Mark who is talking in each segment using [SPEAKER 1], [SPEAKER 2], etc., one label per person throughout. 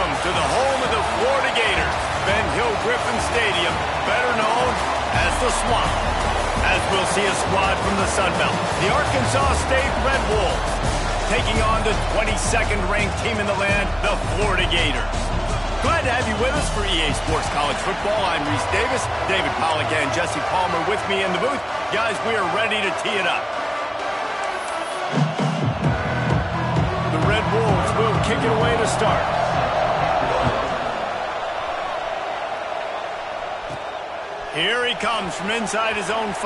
[SPEAKER 1] Welcome to the home of the Florida Gators, Ben Hill Griffin Stadium, better known as the Swamp. As we'll see a squad from the Sun Belt, the Arkansas State Red Wolves, taking on the 22nd ranked team in the land, the Florida Gators. Glad to have you with us for EA Sports College Football. I'm Reese Davis, David Pollack and Jesse Palmer with me in the booth. Guys, we are ready to tee it up. The Red Wolves will kick it away to start. Here he comes from inside his own 5.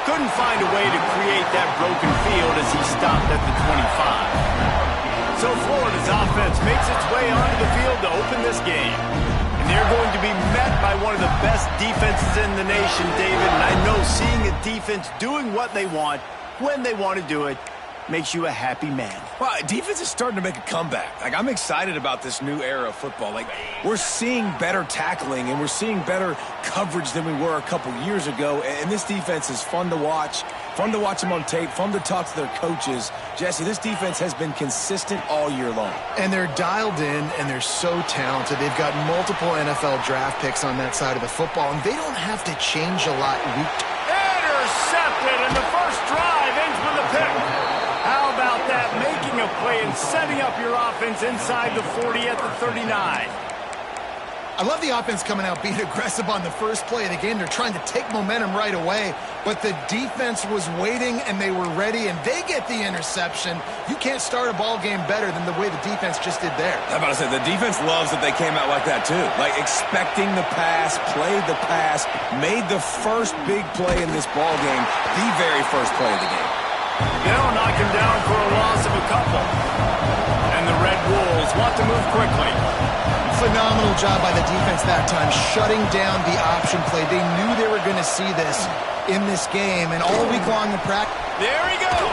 [SPEAKER 1] Couldn't find a way to create that broken field as he stopped at the 25. So Florida's offense makes its way onto the field to open this game. And they're going to be met by one of the best defenses in the nation, David. And I know seeing a defense doing what they want, when they want to do it, makes you a happy man.
[SPEAKER 2] Well, defense is starting to make a comeback. I'm excited about this new era of football. We're seeing better tackling and we're seeing better coverage than we were a couple years ago. And this defense is fun to watch them on tape, fun to talk to their coaches. Jesse, this defense has been consistent all year long.
[SPEAKER 3] And they're dialed in and they're so talented. They've got multiple NFL draft picks on that side of the football, and they don't have to change a lot week to
[SPEAKER 1] intercepted, and the first drive ends with a pick. How about that? Making a play and setting up your offense inside the 40 at the 39.
[SPEAKER 3] I love the offense coming out being aggressive on the first play of the game. They're trying to take momentum right away, but the defense was waiting and they were ready, and they get the interception. You can't start a ball game better than the way the defense just did there.
[SPEAKER 2] I'm about to say, the defense loves that they came out like that too. Like expecting the pass, played the pass, made the first big play in this ball game, the very first play of the game.
[SPEAKER 1] They'll knock him down for a loss of a couple. And the Red Wolves want to move quickly.
[SPEAKER 3] Phenomenal job by the defense that time, shutting down the option play. They knew they were going to see this in this game, and all week long in practice.
[SPEAKER 1] There he goes.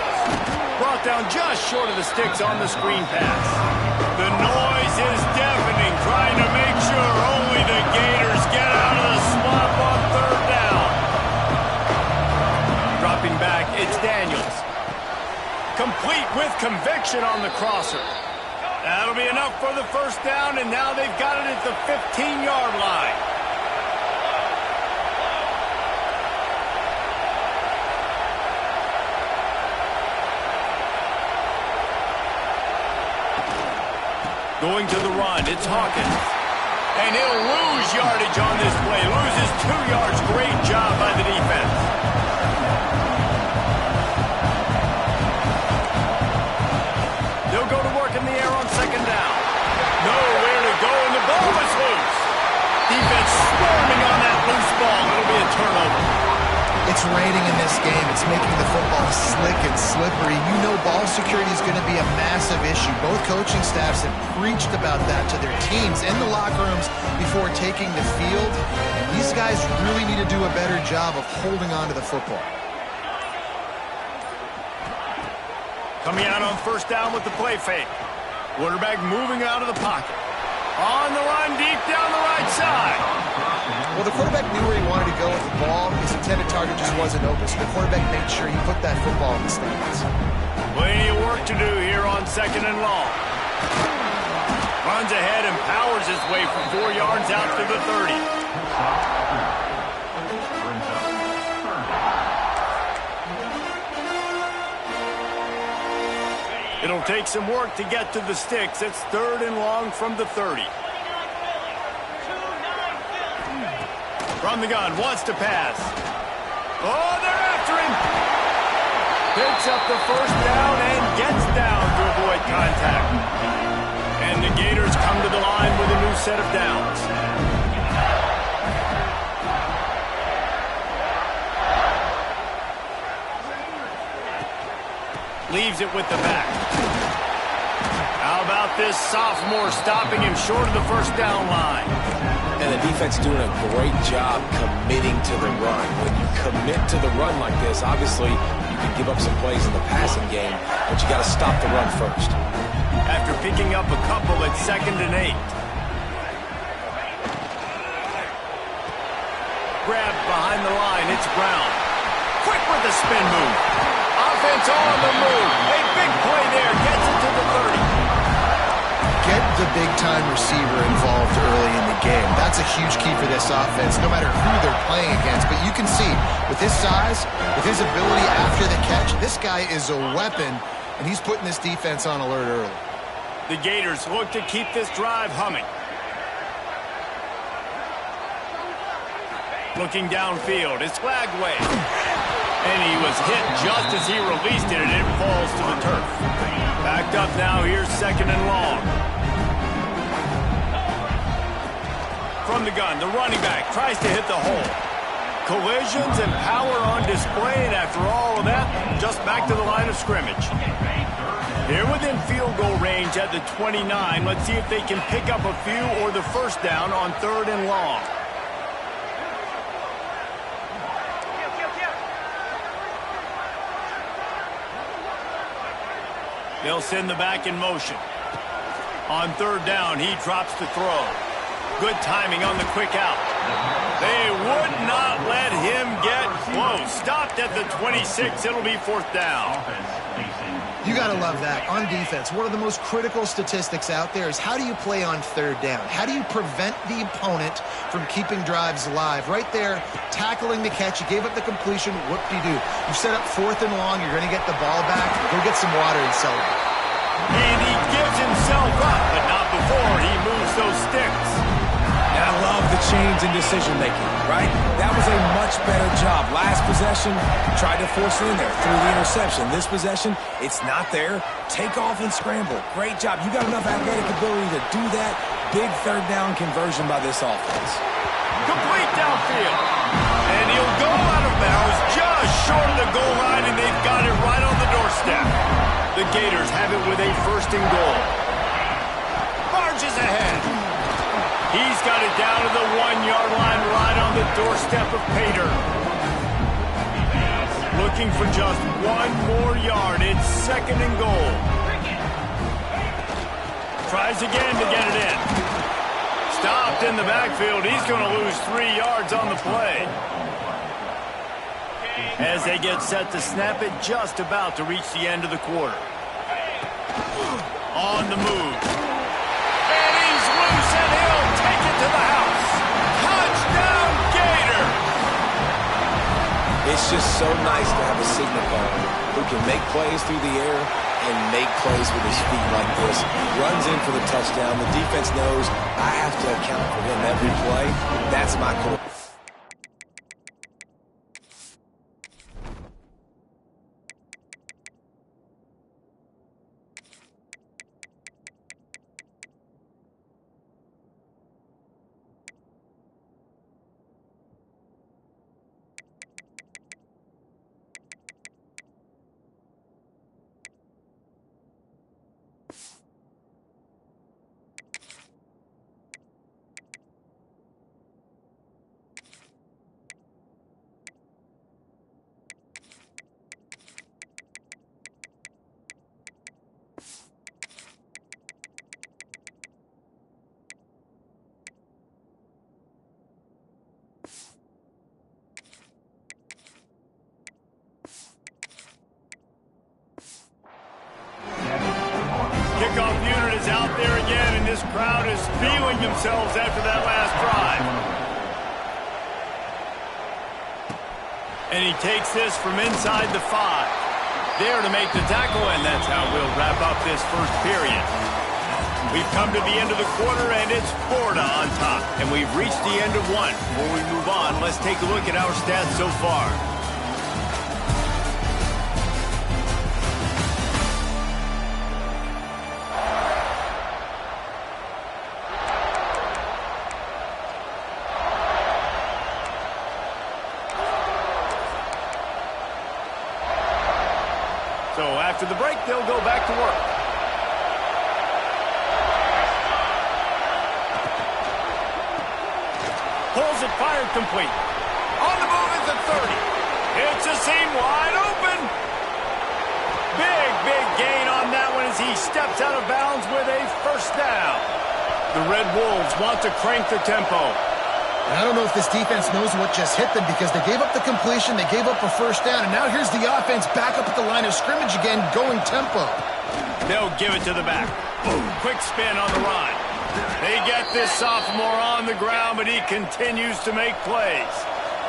[SPEAKER 1] Brought down just short of the sticks on the screen pass. The noise is deafening, trying to make sure only the Gators get out of the swamp on third down. Dropping back, it's Daniels. Complete with conviction on the crosser. That'll be enough for the first down, and now they've got it at the 15-yard line. Going to the run, it's Hawkins. And he'll lose yardage on this play. Loses 2 yards. Great job by the defense. They'll go to work in the air on second down. Nowhere to go, and the ball is loose. Defense swarming on that loose ball. It'll be a turnover.
[SPEAKER 3] It's raining in this game. It's making the football slick and slippery. You know ball security is going to be a massive issue. Both coaching staffs have preached about that to their teams in the locker rooms before taking the field. These guys really need to do a better job of holding on to the football.
[SPEAKER 1] Coming out on first down with the play fake. Quarterback moving out of the pocket. On the run, deep down the right side.
[SPEAKER 3] Well, the quarterback knew where he wanted to go with the ball. His intended target just wasn't open, so the quarterback made sure he put that football in the stands.
[SPEAKER 1] Plenty of work to do here on second and long. Runs ahead and powers his way for 4 yards out to the 30. It'll take some work to get to the sticks. It's third and long from the 30. From the gun, wants to pass. Oh, they're after him. Picks up the first down and gets down to avoid contact. And the Gators come to the line with a new set of downs. Leaves it with the back. How about this sophomore stopping him short of the first down line?
[SPEAKER 2] And the defense doing a great job committing to the run. When you commit to the run like this, obviously you can give up some plays in the passing game, but you got to stop the run first.
[SPEAKER 1] After picking up a couple at 2nd and 8. Grabbed behind the line, it's Brown. Quick with the spin move. Offense on the move. A big play there. Gets it to the 30.
[SPEAKER 3] Get the big big-time receiver involved early in the game. That's a huge key for this offense, no matter who they're playing against. But you can see, with his size, with his ability after the catch, this guy is a weapon, and he's putting this defense on alert early.
[SPEAKER 1] The Gators look to keep this drive humming. Looking downfield, it's flagged away. And he was hit just as he released it, and it falls to the turf. Backed up now, here's 2nd and long. From the gun, the running back tries to hit the hole. Collisions and power on display, and after all of that, just back to the line of scrimmage. They're within field goal range at the 29. Let's see if they can pick up a few or the first down on 3rd and long. They'll send the back in motion. On 3rd down, he drops to throw. Good timing on the quick out. They would not let him get close. Stopped at the 26. It'll be 4th down.
[SPEAKER 3] You got to love that. On defense, one of the most critical statistics out there is how do you play on 3rd down? How do you prevent the opponent from keeping drives alive? Right there, tackling the catch. You gave up the completion. Whoop-de-doo. You set up 4th and long. You're going to get the ball back. Go get some water and celebrate.
[SPEAKER 1] And he gives himself up, but not before he moves those sticks.
[SPEAKER 2] And I love the change in decision-making, right? That was a much better job. Last possession, tried to force it in there through the interception. This possession, it's not there. Take off and scramble. Great job. You got enough athletic ability to do that. Big 3rd down conversion by this offense.
[SPEAKER 1] Complete downfield. And he'll go out of bounds just short of the goal line, and they've got it right on the doorstep. The Gators have it with a 1st and goal. Marches ahead. He's got it down to the 1-yard line right on the doorstep of Pater. Looking for just 1 more yard. It's 2nd and goal. Tries again to get it in. Stopped in the backfield. He's going to lose 3 yards on the play. As they get set to snap it, just about to reach the end of the quarter. On the move. And he's loose, and he'll take it to the house. Touchdown, Gator!
[SPEAKER 2] It's just so nice to have a signal caller who can make plays through the air and make plays with his feet like this. Runs in for the touchdown. The defense knows I have to account for him every play. That's my core.
[SPEAKER 1] Kickoff unit is out there again, and this crowd is feeling themselves after that last drive. And he takes this from inside the 5. There to make the tackle, and that's how we'll wrap up this first period. We've come to the end of the quarter, and it's Florida on top. And we've reached the end of one. Before we move on, let's take a look at our stats so far. So after the break, they'll go back to work. Pulls it, fired, complete. On the move is the 30. It's a seam wide open. Big gain on that one as he steps out of bounds with a first down. The Red Wolves want to crank the tempo.
[SPEAKER 3] And I don't know if this defense knows what just hit them because they gave up the completion, they gave up a first down, and now here's the offense back up at the line of scrimmage again, going tempo.
[SPEAKER 1] They'll give it to the back. Boom, quick spin on the run. They get this sophomore on the ground, but he continues to make plays.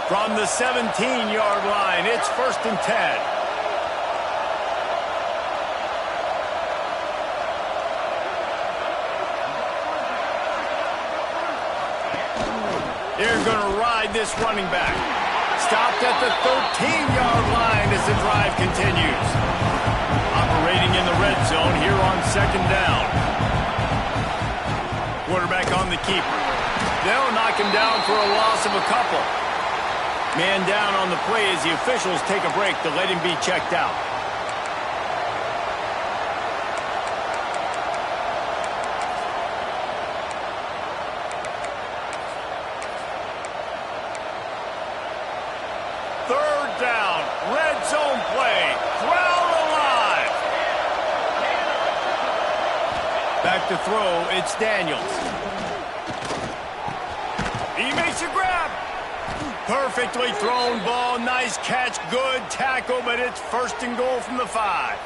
[SPEAKER 1] From the 17-yard line, it's 1st and 10. They're going to ride this running back. Stopped at the 13-yard line as the drive continues. Operating in the red zone here on 2nd down. Quarterback on the keeper. They'll knock him down for a loss of a couple. Man down on the play as the officials take a break to let him be checked out. Third down, red zone play, crowd alive. Back to throw, it's Daniels. He makes a grab. Perfectly thrown ball, nice catch, good tackle, but it's 1st and goal from the 5.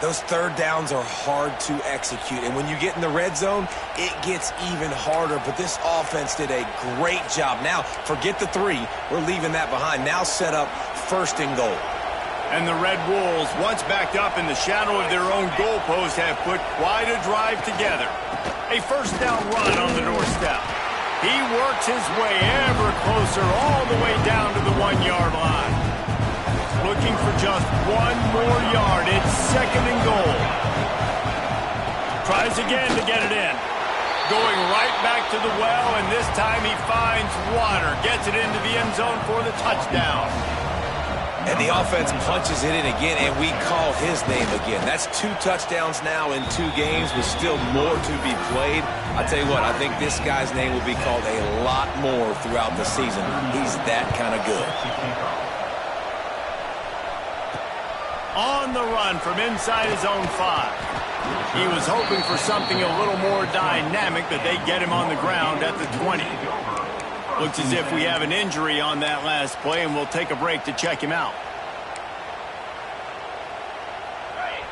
[SPEAKER 2] Those third downs are hard to execute, and when you get in the red zone, it gets even harder, but this offense did a great job. Now, forget the 3. We're leaving that behind. Now set up 1st and goal.
[SPEAKER 1] And the Red Wolves, once backed up in the shadow of their own goalpost, have put quite a drive together. A 1st down run on the doorstep. He works his way ever closer all the way down to the 1-yard line. Looking for just 1 more yard. It's 2nd and goal. Tries again to get it in. Going right back to the well, and this time he finds water. Gets it into the end zone for the touchdown.
[SPEAKER 2] And the offense punches it in again, and we call his name again. That's 2 touchdowns now in 2 games with still more to be played. I tell you what, I think this guy's name will be called a lot more throughout the season. He's that kind of good.
[SPEAKER 1] On the run from inside his own 5. He was hoping for something a little more dynamic, but they get him on the ground at the 20. Looks as if we have an injury on that last play, and we'll take a break to check him out.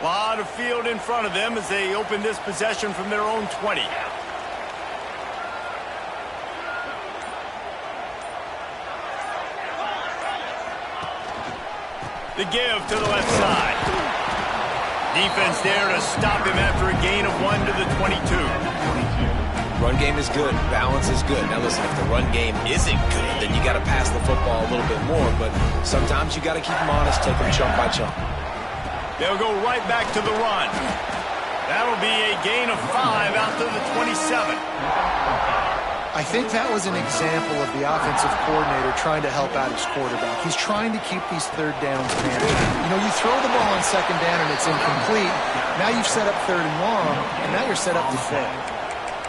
[SPEAKER 1] A lot of field in front of them as they open this possession from their own 20. The give to the left side. Defense there to stop him after a gain of 1 to the 22.
[SPEAKER 2] Run game is good. Balance is good. Now, listen, if the run game isn't good, then you got to pass the football a little bit more. But sometimes you got to keep them honest, take them chunk by chunk.
[SPEAKER 1] They'll go right back to the run. That'll be a gain of 5 out to the 27.
[SPEAKER 3] I think that was an example of the offensive coordinator trying to help out his quarterback. He's trying to keep these third downs manageable. You know, you throw the ball on 2nd down and it's incomplete. Now you've set up 3rd and long, and now you're set up to fail.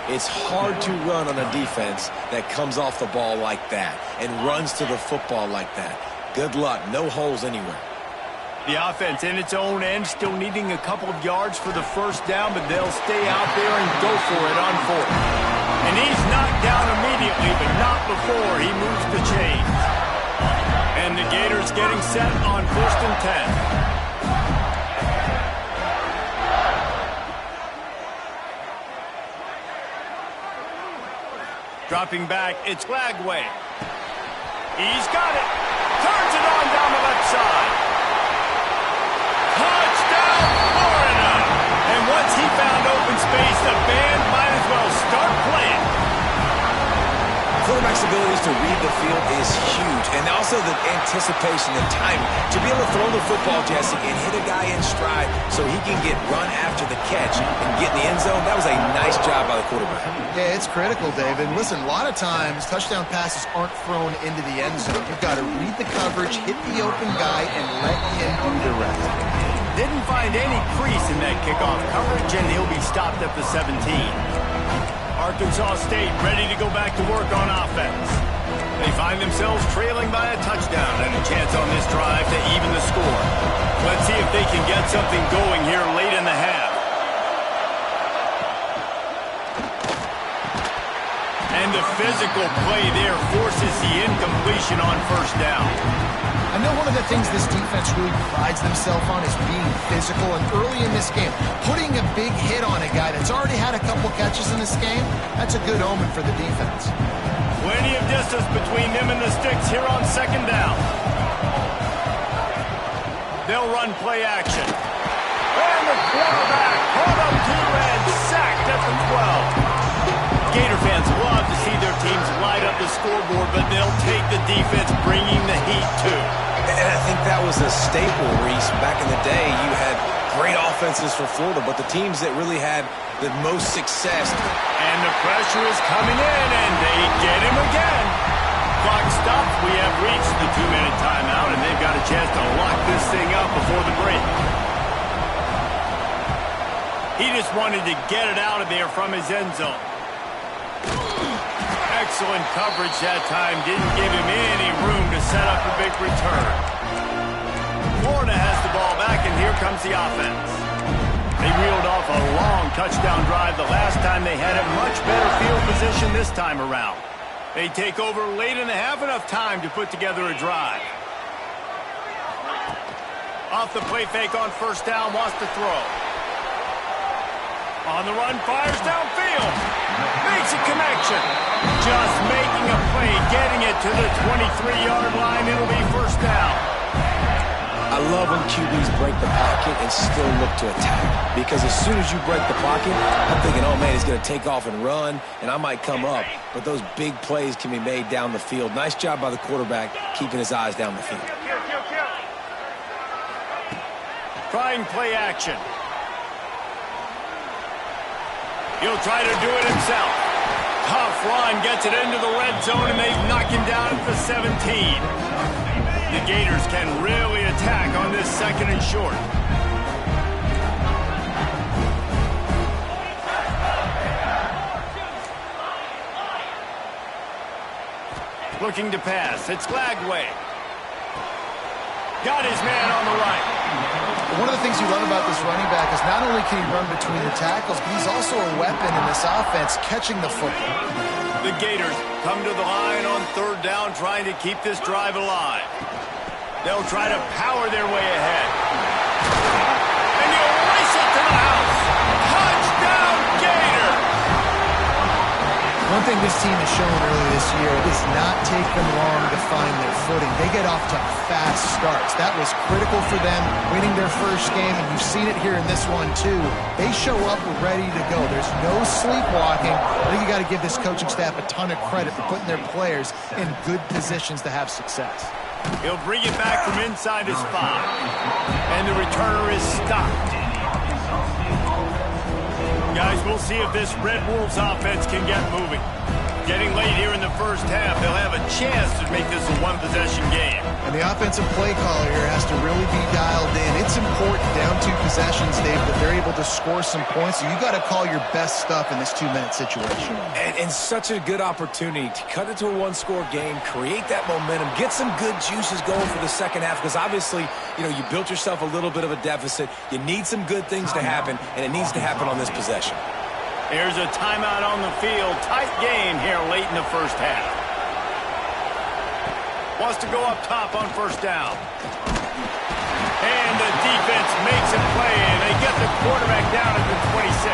[SPEAKER 2] It's hard to run on a defense that comes off the ball like that and runs to the football like that. Good luck. No holes anywhere.
[SPEAKER 1] The offense in its own end still needing a couple of yards for the 1st down, but they'll stay out there and go for it on 4th. And he's knocked down immediately, but not before he moves the chains. And the Gators getting set on 1st and 10. Dropping back, it's Lagway. He's got it. Turns it on down the left side. Touchdown, Florida! And once he found open space, the band might as well start playing.
[SPEAKER 2] Quarterback's abilities to read the field is huge, and also the anticipation and timing. To be able to throw the football, Jesse, and hit a guy in stride so he can get run after the catch and get in the end zone, that was a nice job by the quarterback.
[SPEAKER 3] Yeah, it's critical, David. Listen, a lot of times touchdown passes aren't thrown into the end zone. You've got to read the coverage, hit the open guy, and let him redirect.
[SPEAKER 1] Didn't find any crease in that kickoff coverage, and he'll be stopped at the 17. Arkansas State ready to go back to work on offense. They find themselves trailing by a touchdown and a chance on this drive to even the score. Let's see if they can get something going here late in the half. And the physical play there forces the incompletion on 1st down.
[SPEAKER 3] I know one of the things this defense really prides themselves on is being physical, and early in this game, putting a big hit on a guy that's already had a couple catches in this game, that's a good omen for the defense.
[SPEAKER 1] Plenty of distance between them and the sticks here on second down. They'll run play action. And the quarterback pulled up to and sacked at the 12. Gator fans love to see their teams light up the scoreboard, but they'll take the defense bringing the heat too.
[SPEAKER 2] And I think that was a staple, Reese. Back in the day, you had great offenses for Florida, but the teams that really had the most success.
[SPEAKER 1] And the pressure is coming in, and they get him again. Clock stops. We have reached the 2-minute timeout, and they've got a chance to lock this thing up before the break. He just wanted to get it out of there from his end zone. Excellent coverage that time. Didn't give him any room to set up a big return. Florida has the ball back, and here comes the offense. They reeled off a long touchdown drive the last time. They had a much better field position this time around. They take over late in the half, enough time to put together a drive. Off the play fake on first down, wants to throw. On the run, fires downfield. Makes a connection. Just making a play, getting it to the 23-yard line. It'll be first down.
[SPEAKER 2] I love when QBs break the pocket and still look to attack. Because as soon as you break the pocket, I'm thinking, oh, man, he's going to take off and run, and I might come up. But those big plays can be made down the field. Nice job by the quarterback keeping his eyes down the field.
[SPEAKER 1] Trying play action. He'll try to do it himself. Tough run, gets it into the red zone, and they've knocked him down at the 17. The Gators can really attack on this second and short. Looking to pass. It's Glagway. Got his man on the right.
[SPEAKER 3] One of the things you love about this running back is not only can he run between the tackles, but he's also a weapon in this offense, catching the football.
[SPEAKER 1] The Gators come to the line on third down, trying to keep this drive alive. They'll try to power their way ahead. And he'll race it to the house. Touchdown, Gator!
[SPEAKER 3] One thing this team has shown early this year, it does not take them long to find their footing. They get off to fast starts. That was critical for them, winning their first game, and you've seen it here in this one too. They show up ready to go. There's no sleepwalking. I think you got to give this coaching staff a ton of credit for putting their players in good positions to have success.
[SPEAKER 1] He'll bring it back from inside his 5. And the returner is stopped. Guys, we'll see if this Red Wolves offense can get moving. Getting late here in the first half, they'll have a chance to make this a one-possession game.
[SPEAKER 3] And the offensive play caller here has to really be dialed in. It's important down 2 possessions, Dave, that they're able to score some points. So you got to call your best stuff in this 2-minute situation.
[SPEAKER 2] And such a good opportunity to cut it to a 1-score game, create that momentum, get some good juices going for the second half. Because obviously, you know, you built yourself a little bit of a deficit. You need some good things to happen, and it needs to happen on this possession.
[SPEAKER 1] Here's a timeout on the field. Tight game here late in the first half. Wants to go up top on first down. And the defense makes a play, and they get the quarterback down at the 26.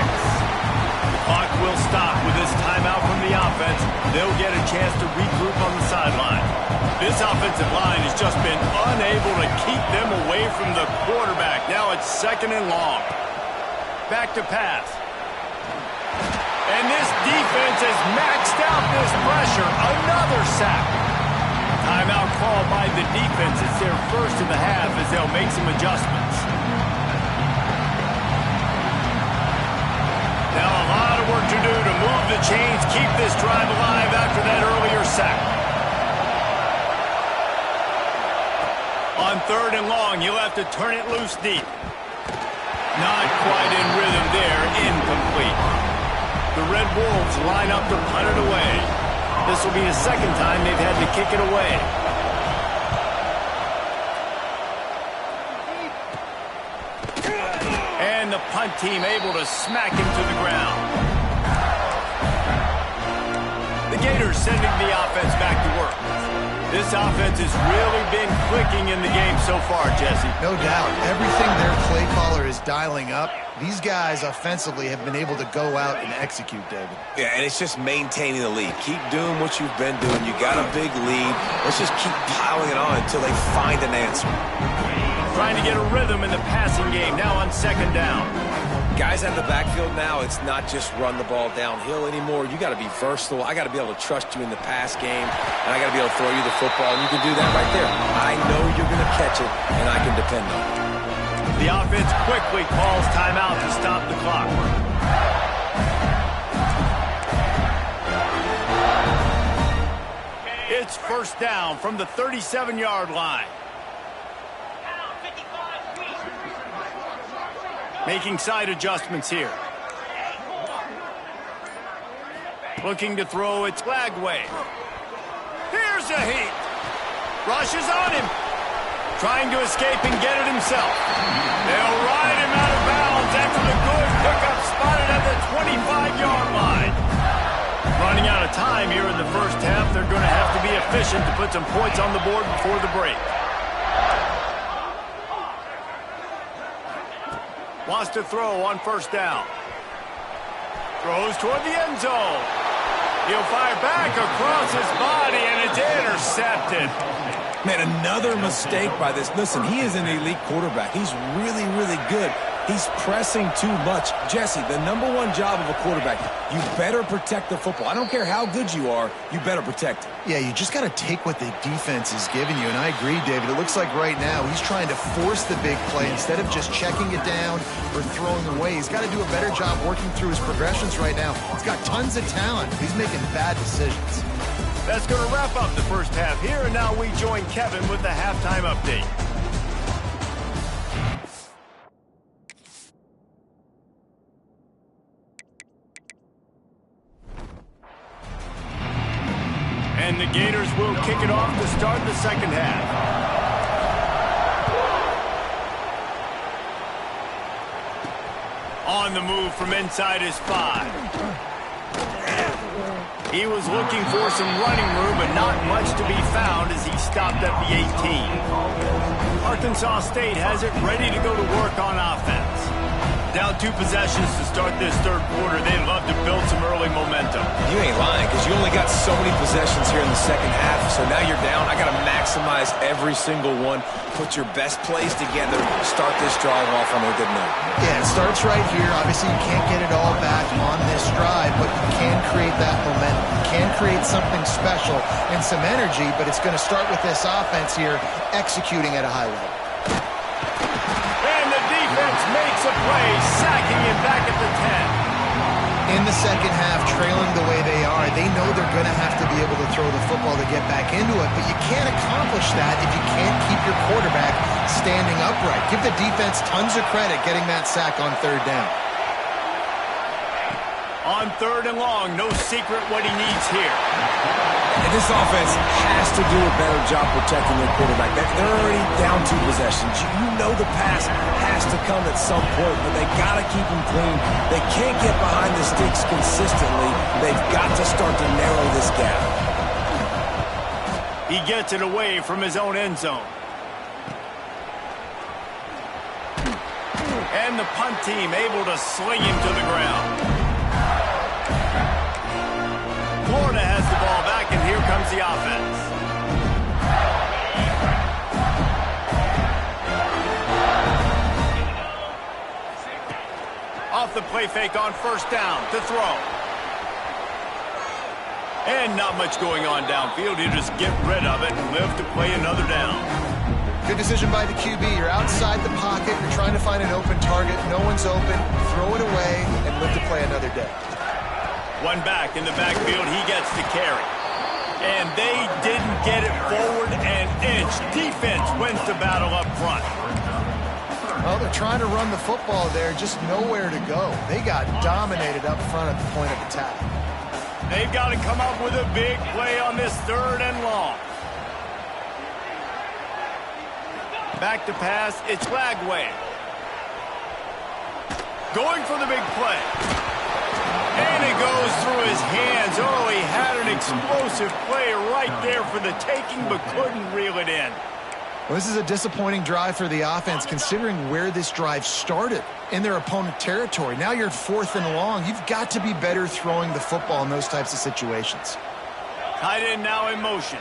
[SPEAKER 1] The clock will stop with this timeout from the offense. They'll get a chance to regroup on the sideline. This offensive line has just been unable to keep them away from the quarterback. Now it's second and long. Back to pass. And this defense has maxed out this pressure. Another sack. Timeout called by the defense. It's their first of the half as they'll make some adjustments. Now a lot of work to do to move the chains, keep this drive alive after that earlier sack. On third and long, he'll have to turn it loose deep. Not quite in rhythm there. Incomplete. The Red Wolves line up to punt it away. This will be the second time they've had to kick it away. And the punt team able to smack him to the ground. The Gators sending the offense back to work. This offense has really been clicking in the game so far, Jesse.
[SPEAKER 3] No doubt. Everything their play caller is dialing up, these guys offensively have been able to go out and execute, David.
[SPEAKER 2] Yeah, and it's just maintaining the lead. Keep doing what you've been doing. You got a big lead. Let's just keep piling it on until they find an answer.
[SPEAKER 1] Trying to get a rhythm in the passing game now on second down.
[SPEAKER 2] Guys out of the backfield now, it's not just run the ball downhill anymore. You got to be versatile. I got to be able to trust you in the pass game, and I got to be able to throw you the football, and you can do that right there. I know you're going to catch it, and I can depend on it.
[SPEAKER 1] The offense quickly calls timeout to stop the clock. It's first down from the 37-yard line. Making side adjustments here. Looking to throw, it's Lagway. Here's a heat. Rushes on him. Trying to escape and get it himself. They'll ride him out of bounds after the good pickup spotted at the 25-yard line. Running out of time here in the first half. They're going to have to be efficient to put some points on the board before the break. Wants to throw on first down. Throws toward the end zone. He'll fire back across his body, and it's intercepted.
[SPEAKER 2] Man, another mistake by this. Listen, he is an elite quarterback. He's really, really good. He's pressing too much. Jesse, the number one job of a quarterback, you better protect the football. I don't care how good you are, you better protect it.
[SPEAKER 3] Yeah, you just got to take what the defense is giving you, and I agree, David. It looks like right now he's trying to force the big play instead of just checking it down or throwing away. He's got to do a better job working through his progressions right now. He's got tons of talent. He's making bad decisions.
[SPEAKER 1] That's going to wrap up the first half here, and now we join Kevin with the halftime update. And the Gators will kick it off to start the second half. On the move from inside his 5. He was looking for some running room, but not much to be found as he stopped at the 18. Arkansas State has it ready to go to work on offense. Down 2 possessions to start this third quarter. They'd love to build some early momentum.
[SPEAKER 2] You ain't lying, because you only got so many possessions here in the second half, so now you're down. I got to maximize every single one. Put your best plays together. Start this drive off on a good note.
[SPEAKER 3] Yeah, it starts right here. Obviously, you can't get it all back on this drive, but you can create that momentum. You can create something special and some energy, but it's going to start with this offense here executing at a high level.
[SPEAKER 1] Makes a play, sacking him back at the 10.
[SPEAKER 3] In the second half, trailing the way they are, they know they're going to have to be able to throw the football to get back into it, but you can't accomplish that if you can't keep your quarterback standing upright. Give the defense tons of credit getting that sack on third down.
[SPEAKER 1] On third and long, no secret what he needs here.
[SPEAKER 2] And this offense has to do a better job protecting their quarterback. They're already down 2 possessions. You know the pass has to come at some point, but they got to keep him clean. They can't get behind the sticks consistently. They've got to start to narrow this gap.
[SPEAKER 1] He gets it away from his own end zone. And the punt team able to sling him to the ground. Florida has the ball back, and here comes the offense. Off the play fake on first down to throw. And not much going on downfield. He'll just get rid of it and live to play another down.
[SPEAKER 3] Good decision by the QB. You're outside the pocket. You're trying to find an open target. No one's open. Throw it away and live to play another day.
[SPEAKER 1] One back in the backfield, he gets the carry. And they didn't get it forward an inch. Defense wins the battle up front.
[SPEAKER 3] Well, they're trying to run the football there, just nowhere to go. They got dominated up front at the point of attack.
[SPEAKER 1] They've got to come up with a big play on this third and long. Back to pass, it's Lagway. Going for the big play. And it goes through his hands. Oh, he had an explosive play right there for the taking, but couldn't reel it in.
[SPEAKER 3] Well, this is a disappointing drive for the offense, considering where this drive started in their opponent territory. Now you're 4th and long. You've got to be better throwing the football in those types of situations.
[SPEAKER 1] Tight end now in motion.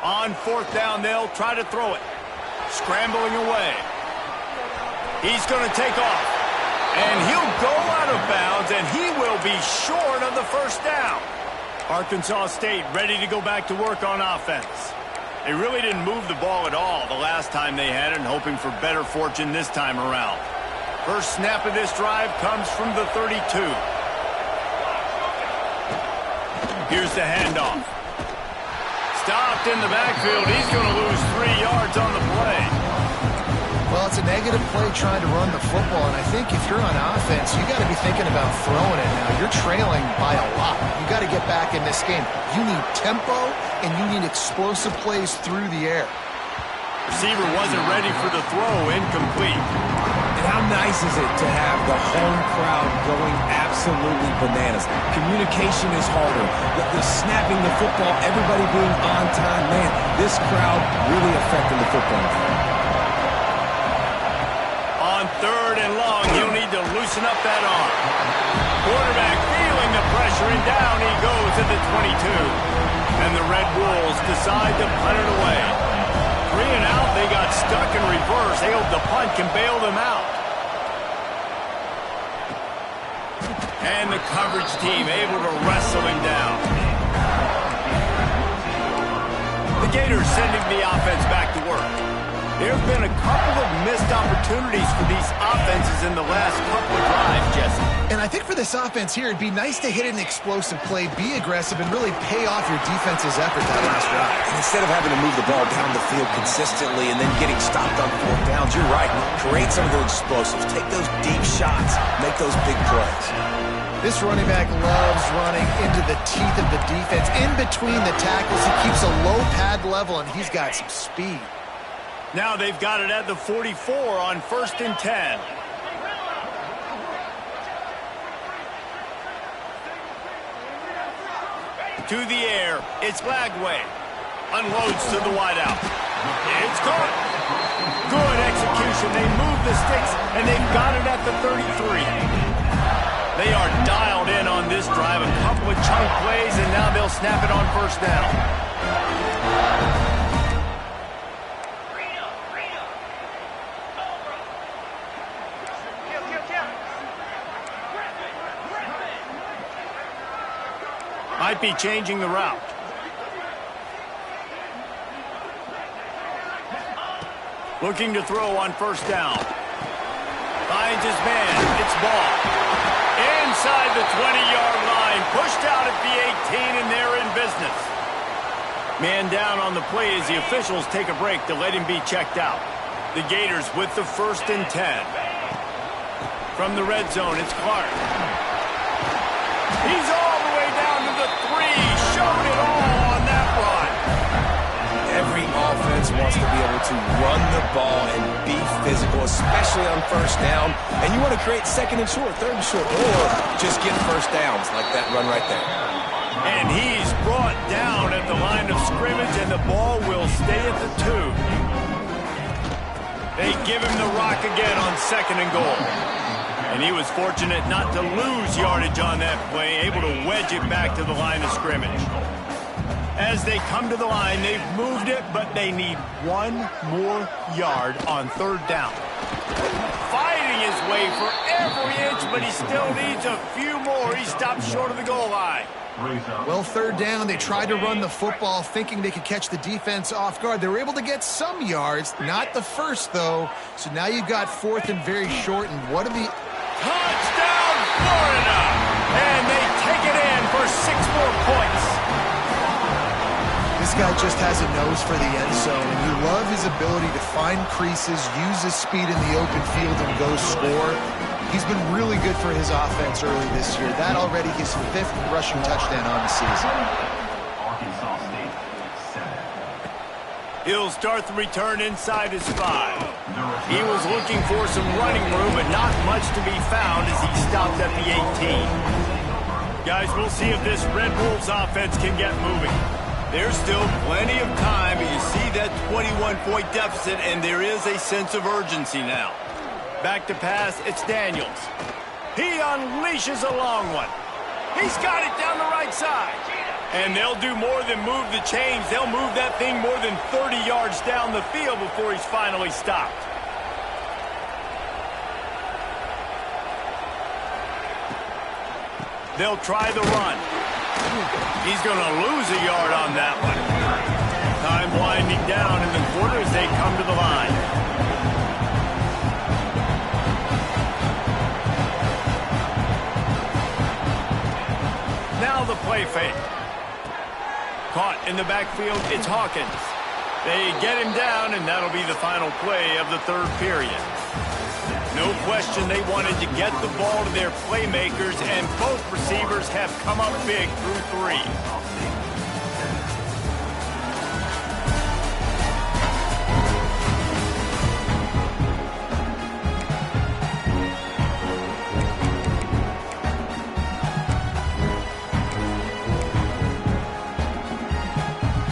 [SPEAKER 1] On 4th down, they'll try to throw it. Scrambling away. He's going to take off. And he'll go out of bounds, and he will be short of the 1st down. Arkansas State ready to go back to work on offense. They really didn't move the ball at all the last time they had it, and hoping for better fortune this time around. First snap of this drive comes from the 32. Here's the handoff. Stopped in the backfield. He's going to lose 3 yards on the play.
[SPEAKER 3] Well, it's a negative play trying to run the football, and I think if you're on offense, you got to be thinking about throwing it now. You're trailing by a lot. You got to get back in this game. You need tempo, and you need explosive plays through the air.
[SPEAKER 1] Receiver wasn't ready for the throw, incomplete.
[SPEAKER 2] And how nice is it to have the home crowd going absolutely bananas? Communication is harder. The snapping the football, everybody being on time. Man, this crowd really affecting the football game.
[SPEAKER 1] On 3rd and long, he'll need to loosen up that arm. Quarterback feeling the pressure, and down he goes at the 22. And the Red Wolves decide to punt it away. 3 and out, they got stuck in reverse. They hope the punt can bail them out. And the coverage team able to wrestle him down. The Gators sending the offense back to work. There have been a couple of missed opportunities for these offenses in the last couple of drives, Jesse.
[SPEAKER 3] And I think for this offense here, it'd be nice to hit an explosive play, be aggressive, and really pay off your defense's effort that last drive.
[SPEAKER 2] And instead of having to move the ball down the field consistently and then getting stopped on 4th downs, you're right. Create some of those explosives. Take those deep shots. Make those big plays.
[SPEAKER 3] This running back loves running into the teeth of the defense. In between the tackles, he keeps a low pad level, and he's got some speed.
[SPEAKER 1] Now they've got it at the 44 on 1st and 10. To the air, it's Lagway. Unloads to the wideout. It's caught. Good execution. They move the sticks, and they've got it at the 33. They are dialed in on this drive. A couple of chunk plays, and now they'll snap it on 1st down. Might be changing the route. Looking to throw on 1st down. Finds his man. It's ball. Inside the 20-yard line. Pushed out at the 18, and they're in business. Man down on the play as the officials take a break to let him be checked out. The Gators with the 1st and 10. From the red zone, it's Clark. He's all the way down to the 3. Showed it all on that run.
[SPEAKER 2] Every offense wants to be able to run the ball and be physical, especially on 1st down. And you want to create 2nd and short, 3rd and short, or just get 1st downs like that run right there.
[SPEAKER 1] And he's brought down at the line of scrimmage, and the ball will stay at the 2. They give him the rock again on 2nd and goal. And he was fortunate not to lose yardage on that play, able to wedge it back to the line of scrimmage. As they come to the line, they've moved it, but they need 1 more yard on 3rd down. Fighting his way for every inch, but he still needs a few more. He stopped short of the goal line.
[SPEAKER 3] Well, 3rd down, they tried to run the football, thinking they could catch the defense off guard. They were able to get some yards, not the first, though. So now you've got 4th and very short, and what are the...
[SPEAKER 1] Touchdown, Florida! And they take it in for 6 more points.
[SPEAKER 3] This guy just has a nose for the end zone, and you love his ability to find creases, use his speed in the open field, and go score. He's been really good for his offense early this year. That already his 5th rushing touchdown on the season.
[SPEAKER 1] He'll start the return inside his 5. He was looking for some running room, but not much to be found as he stopped at the 18. Guys, we'll see if this Red Wolves offense can get moving. There's still plenty of time, but you see that 21-point deficit, and there is a sense of urgency now. Back to pass, it's Daniels. He unleashes a long one. He's got it down the right side. And they'll do more than move the chains. They'll move that thing more than 30 yards down the field before he's finally stopped. They'll try the run. He's going to lose a yard on that one. Time winding down in the quarter as they come to the line. Now the play fake. Caught in the backfield, it's Hawkins. They get him down, and that'll be the final play of the 3rd period. No question they wanted to get the ball to their playmakers, and both receivers have come up big through 3.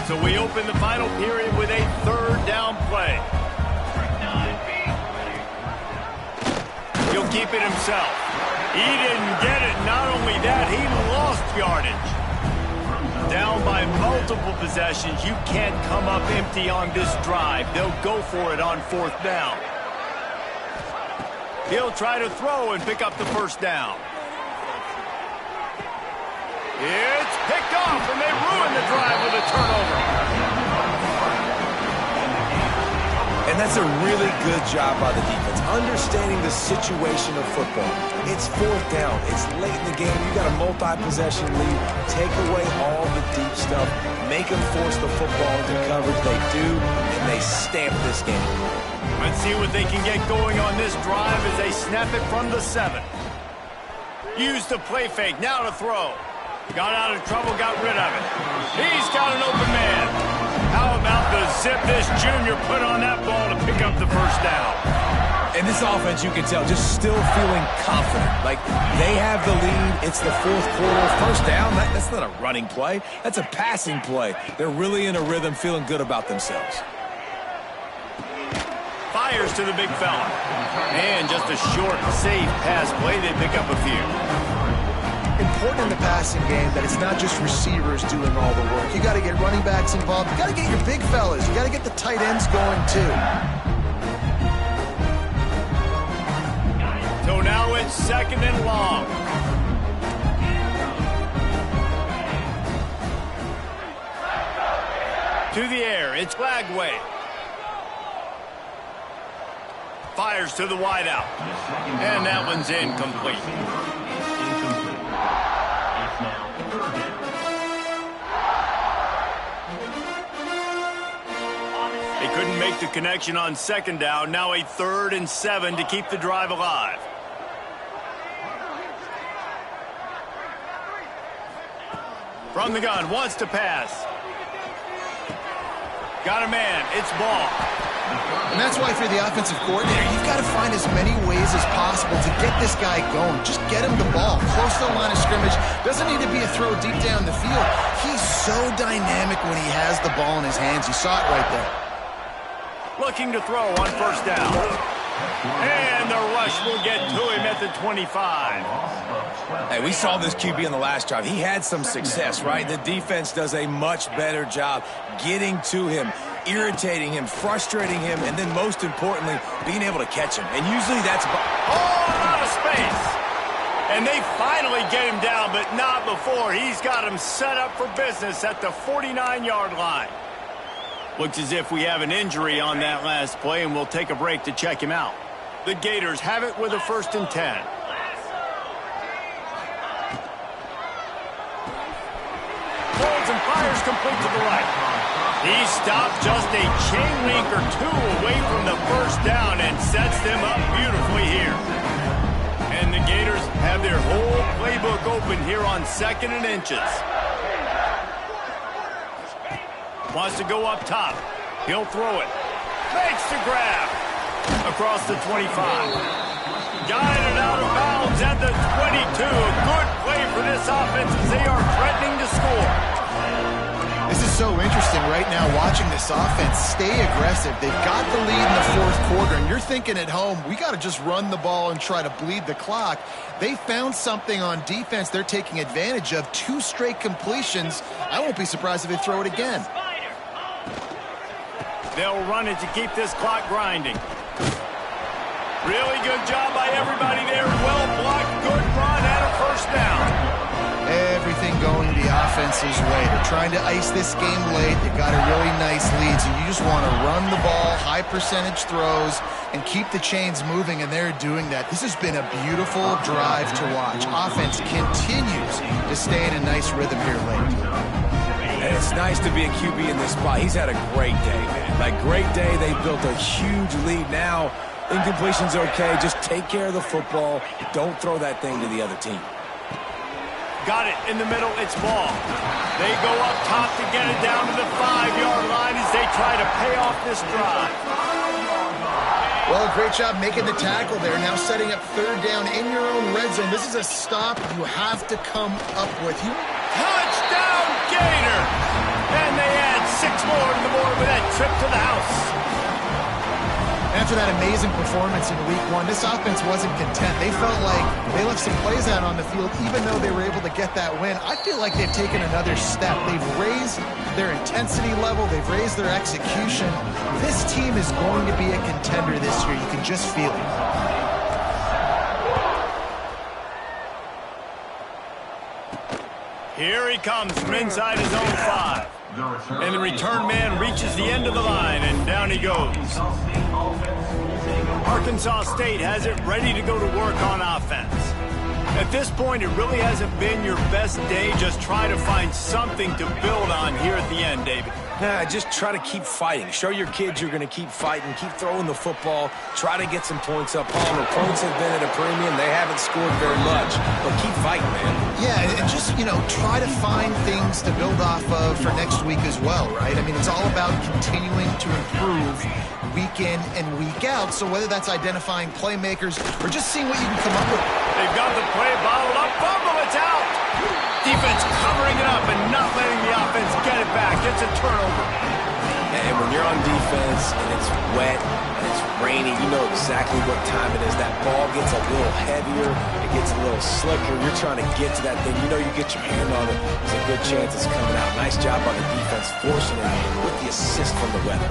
[SPEAKER 1] So we open the final period with a 3rd down play. He'll keep it himself. He didn't get it. Not only that, he lost yardage. Down by multiple possessions. You can't come up empty on this drive. They'll go for it on 4th down. He'll try to throw and pick up the 1st down. It's picked off, and they ruin the drive with a turnover.
[SPEAKER 2] And that's a really good job by the defense, understanding the situation of football. It's 4th down. It's late in the game. You got a multi-possession lead. Take away all the deep stuff. Make them force the football into coverage. They do, and they stamp this game.
[SPEAKER 1] Let's see what they can get going on this drive as they snap it from the 7. Use the play fake. Now to throw. Got out of trouble, got rid of it. He's got an open man. How about the zip this junior put on that ball to pick up the 1st down?
[SPEAKER 2] And this offense, you can tell, just still feeling confident. Like, they have the lead. It's the 4th quarter. 1st down, that's not a running play. That's a passing play. They're really in a rhythm, feeling good about themselves.
[SPEAKER 1] Fires to the big fella. And just a short, safe pass play. They pick up a few.
[SPEAKER 3] Important in the passing game that it's not just receivers doing all the work. You got to get running backs involved. You got to get your big fellas. You got to get the tight ends going too.
[SPEAKER 1] So now it's 2nd and long. To the air, it's Lagway. Fires to the wideout. And that one's incomplete. They couldn't make the connection on 2nd down. Now a 3rd and 7 to keep the drive alive. From the gun, wants to pass. Got a man, it's Ball.
[SPEAKER 3] And that's why for the offensive coordinator, you've got to find as many ways as possible to get this guy going. Just get him the ball, close to the line of scrimmage. Doesn't need to be a throw deep down the field. He's so dynamic when he has the ball in his hands. You saw it right there.
[SPEAKER 1] Looking to throw on 1st down. And the rush will get to him at the 25.
[SPEAKER 2] Hey, we saw this QB in the last drive. He had some success, right? The defense does a much better job getting to him, irritating him, frustrating him, and then most importantly, being able to catch him. And usually that's
[SPEAKER 1] out of space. And they finally get him down, but not before. He's got him set up for business at the 49-yard line. Looks as if we have an injury on that last play, and we'll take a break to check him out. The Gators have it with a 1st and 10. Holds and fires complete to the right. He stopped just a chain link or 2 away from the 1st down and sets them up beautifully here. The Gators have their whole playbook open here on 2nd and inches. Wants to go up top. He'll throw it. Makes the grab. Across the 25. Guided out of bounds at the 22. A good play for this offense as they are threatening to score.
[SPEAKER 3] This is so interesting right now watching this offense stay aggressive. They've got the lead in the 4th quarter, and you're thinking at home, we got to just run the ball and try to bleed the clock. They found something on defense they're taking advantage of. 2 straight completions. I won't be surprised if they throw it again.
[SPEAKER 1] They'll run it to keep this clock grinding. Really good job by everybody there. Well blocked, good run, and a first down.
[SPEAKER 3] Everything going the offense's way. They're trying to ice this game late. They've got a really nice lead, so you just want to run the ball, high percentage throws, and keep the chains moving, and they're doing that. This has been a beautiful drive to watch. Offense continues to stay in a nice rhythm here late.
[SPEAKER 2] And it's nice to be a QB in this spot. He's had a great day, man. Like, great day. They built a huge lead. Now, incompletion's okay. Just take care of the football. Don't throw that thing to the other team.
[SPEAKER 1] Got it in the middle. It's ball. They go up top to get it down to the 5-yard line as they try to pay off this drive.
[SPEAKER 3] Well, great job making the tackle there. Now setting up 3rd down in your own red zone. This is a stop you have to come up with.
[SPEAKER 1] Touchdown, Gator! And they add 6 more to the board with that trip to the house.
[SPEAKER 3] After that amazing performance in Week 1, this offense wasn't content. They felt like they left some plays out on the field, even though they were able to get that win. I feel like they've taken another step. They've raised their intensity level. They've raised their execution. This team is going to be a contender this year. You can just feel it.
[SPEAKER 1] Here he comes from inside his own 5. And the return man reaches the end of the line, and down he goes. Arkansas State has it ready to go to work on offense. At this point, it really hasn't been your best day. Just try to find something to build on here at the end, David.
[SPEAKER 2] Nah, just try to keep fighting. Show your kids you're going to keep fighting. Keep throwing the football. Try to get some points up. Palmer, points have been at a premium. They haven't scored very much, but keep fighting, man.
[SPEAKER 3] Yeah, and just, try to find things to build off of for next week as well, right? I mean, it's all about continuing to improve week in and week out. So whether that's identifying playmakers or just seeing what you can come up with.
[SPEAKER 1] They've got the play bottled up. Fumble, it's out. Defense covering it up and not letting the offense get it back. It's a turnover.
[SPEAKER 2] And when you're on defense and it's wet and it's rainy, you know exactly what time it is. That ball gets a little heavier. It gets a little slicker. You're trying to get to that thing. You know you get your hand on it. There's a good chance it's coming out. Nice job on the defense, forcing it with the assist from the weather.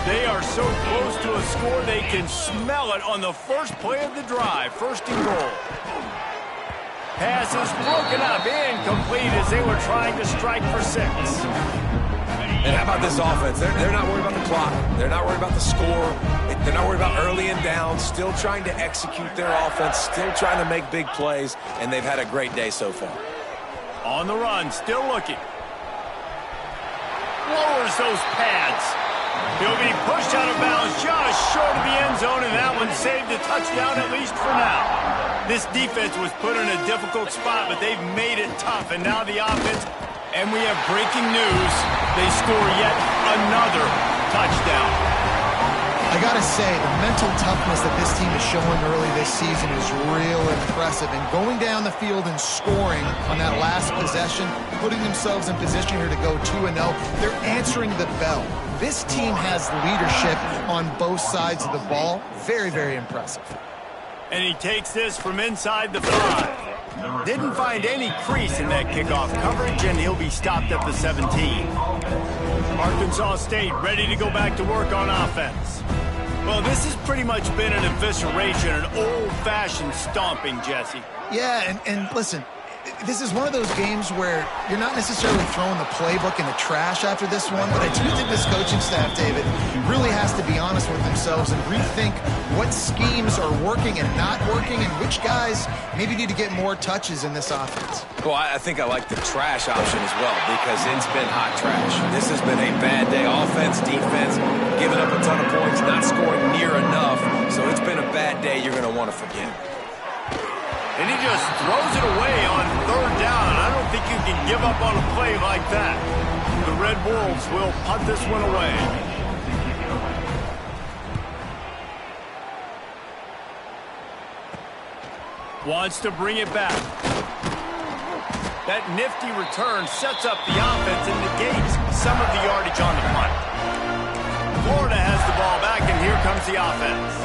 [SPEAKER 1] They are so close to a score, they can smell it on the first play of the drive. 1st and goal. Pass is broken up, incomplete as they were trying to strike for 6.
[SPEAKER 2] And how about this offense? They're not worried about the clock. They're not worried about the score. They're not worried about early and down. Still trying to execute their offense. Still trying to make big plays. And they've had a great day so far.
[SPEAKER 1] On the run, still looking. Lowers those pads. He'll be pushed out of bounds just short of the end zone, and that one saved a touchdown at least for now. This defense was put in a difficult spot, but they've made it tough, and now the offense, and we have breaking news. They score yet another touchdown.
[SPEAKER 3] I gotta say, the mental toughness that this team is showing early this season is real impressive. And going down the field and scoring on that last possession, putting themselves in position here to go 2-0, they're answering the bell. This team has leadership on both sides of the ball. Very, very impressive.
[SPEAKER 1] And he takes this from inside the 5. Didn't find any crease in that kickoff coverage, and he'll be stopped at the 17. Arkansas State ready to go back to work on offense. Well, this has pretty much been an evisceration, an old-fashioned stomping, Jesse.
[SPEAKER 3] Yeah, and listen, this is one of those games where you're not necessarily throwing the playbook in the trash after this one, but I do think this coaching staff, David, really has to be honest with themselves and rethink what schemes are working and not working and which guys maybe need to get more touches in this offense.
[SPEAKER 2] Well, I think I like the trash option as well because it's been hot trash. This has been a bad day. Offense, defense, giving up a ton of points, not scoring near enough. So it's been a bad day you're going to want to forget.
[SPEAKER 1] And he just throws it away on third down. I don't think you can give up on a play like that. The Red Wolves will punt this one away. Wants to bring it back. That nifty return sets up the offense and negates some of the yardage on the punt. Florida has the ball back, and here comes the offense.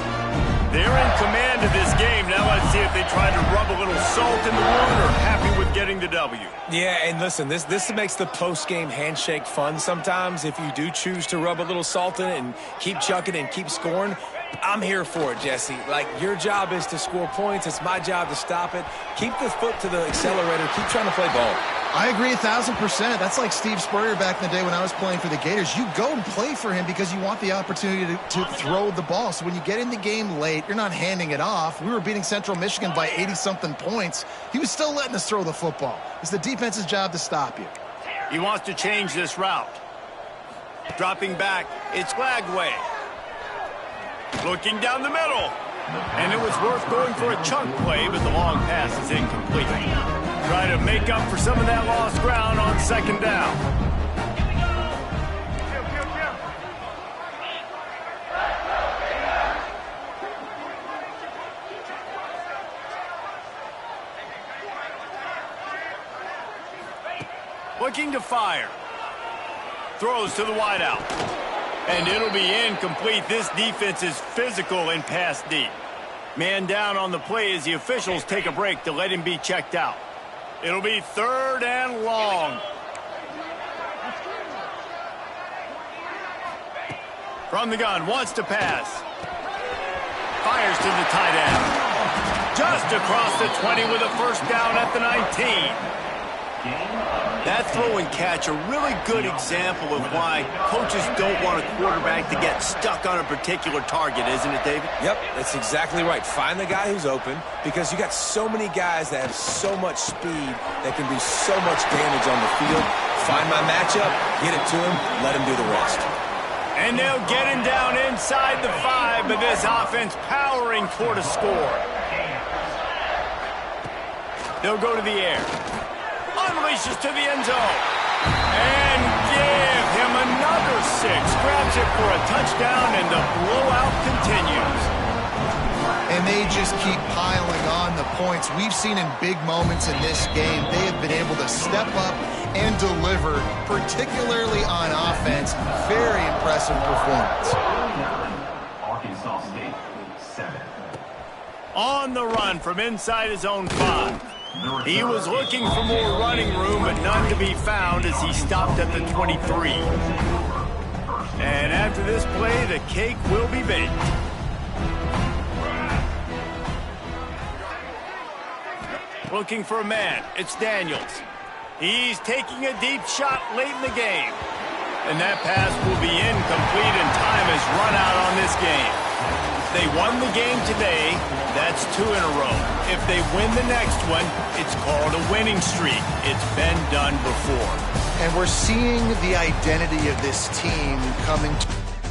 [SPEAKER 1] They're in command of this game. Now let's see if they try to rub a little salt in the wound or happy with getting the W.
[SPEAKER 2] Yeah, and listen, this makes the post-game handshake fun sometimes. If you do choose to rub a little salt in it and keep chucking and keep scoring, I'm here for it, Jesse. Like, your job is to score points. It's my job to stop it. Keep the foot to the accelerator. Keep trying to play ball.
[SPEAKER 3] I agree 1,000%. That's like Steve Spurrier back in the day when I was playing for the Gators. You go and play for him because you want the opportunity to throw the ball. So when you get in the game late, you're not handing it off. We were beating Central Michigan by 80-something points. He was still letting us throw the football. It's the defense's job to stop you.
[SPEAKER 1] He wants to change this route. Dropping back, it's Lagway. Looking down the middle. And it was worth going for a chunk play, but the long pass is incomplete. Try to make up for some of that lost ground on second down. Looking to fire. Throws to the wideout. And it'll be incomplete. This defense is physical and pass deep. Man down on the play as the officials take a break to let him be checked out. It'll be third and long. From the gun, wants to pass. Fires to the tight end. Just across the 20 with a first down at the 19. That throw and catch, a really good example of why coaches don't want a quarterback to get stuck on a particular target, isn't it, David?
[SPEAKER 2] Yep, that's exactly right. Find the guy who's open, because you got so many guys that have so much speed that can do so much damage on the field. Find my matchup, get it to him, let him do the rest.
[SPEAKER 1] And they'll get him down inside the 5, but this offense powering toward a score. They'll go to the air. Unleashes to the end zone. And give him another 6. Grabs it for a touchdown, and the blowout continues.
[SPEAKER 3] And they just keep piling on the points. We've seen in big moments in this game, they have been able to step up and deliver, particularly on offense. Very impressive performance.
[SPEAKER 4] Arkansas State, 7.
[SPEAKER 1] On the run from inside his own 5. He was looking for more running room, but none to be found as he stopped at the 23. And after this play, the cake will be baked. Looking for a man. It's Daniels. He's taking a deep shot late in the game. And that pass will be incomplete, and time has run out on this game. They won the game today. That's 2 in a row. If they win the next one, it's called a winning streak. It's been done before.
[SPEAKER 3] And we're seeing the identity of this team coming to